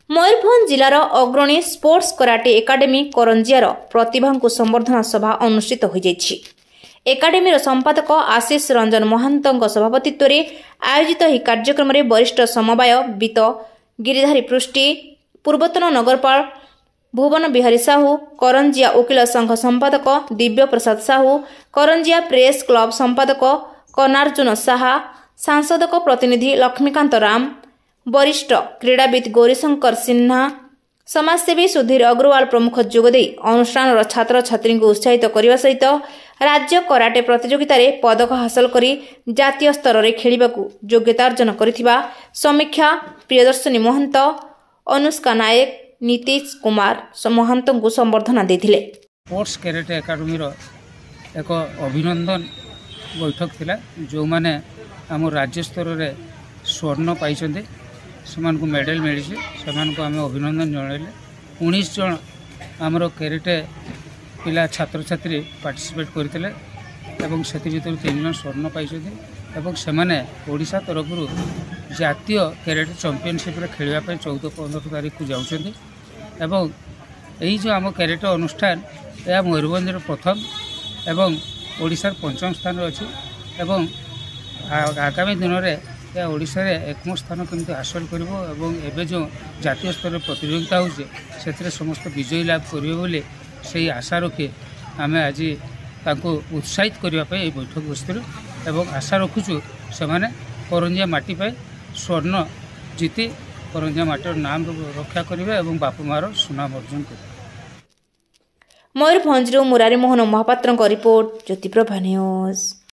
मयूरभंज जिलार अग्रणी sports karate academy करंजियार प्रतिभा संवर्धना सभा अनुष्ठित हो जाइछि। एकाडेमीर संपादक आशीष रंजन महांतों सभापतित्व में आयोजित यह कार्यक्रम में वरिष्ठ समवाय वित्त गिरिधारी पृष्टि, पूर्वतन नगरपाल भुवन बिहारी साहू, करंजिया वकील संघ संपादक दिव्य प्रसाद साहू, करंजिया प्रेस क्लब संपादक कर्णार्जुन साहा, सांसदक प्रतिनिधि लक्ष्मीकांत राम, वरिष्ठ क्रीड़ाविद गौरीशंकर सिन्हा, समाजसेवी सुधीर अग्रवाल प्रमुख जोगदे अनुष्ठान छात्र छात्री को उत्साहित करने सहित राज्य कराटे प्रतियोगिता रे पदक हासिल करी जातीय स्तर में खेलिबाकू योग्यतार्जन करिथिबा समीक्षा प्रियदर्शनी महंत, अनुष्का नायक, नीतीश कुमार महंत को संबर्धना देथिले। स्पोर्ट्स कराटे एकाडेमी एक अभिनंदन बैठक थिला। जो माने आम राज्य स्तर रे स्वर्ण पाइछन्ते सेमानकु मेडल मिली सेमानकु आम अभिनंदन जणाइले। 19 जन आमर कराटे पिला छात्र छात्री पार्टिसिपेट करथिले एवं सेति भितर 3 जन स्वर्ण पाइछन्ते एवं सेमाने ओडिशा तरफ जातीय कराटे चैंपियनशिप रे खेलिबा पय 14-15 तारिख को जाउछन्ते एवं एही जो आम कराटे अनुष्ठान या मयूरभंज प्रथम एवं ओडिशार 5म स्थान अछि एवं आगामी दिन में या ओडिशा रे 1म स्थान केमती हासिल करिवो एवं एबे जो जातीय स्तर प्रतियोगिता होचे सेतरे समस्त विजयी लाभ करिवे बोली से आशा रखी आम आज तांको उत्साहित करने बैठक बसलु एवं आशा रखुचु से करंजिया माटी पे स्वर्ण जीति करंजिया माटर नाम रक्षा करेंगे और बापू मार सुनाम अर्जन करेंगे। Mayurbhanj Murari Mohan Mahapatra report, Jyotiprabha news.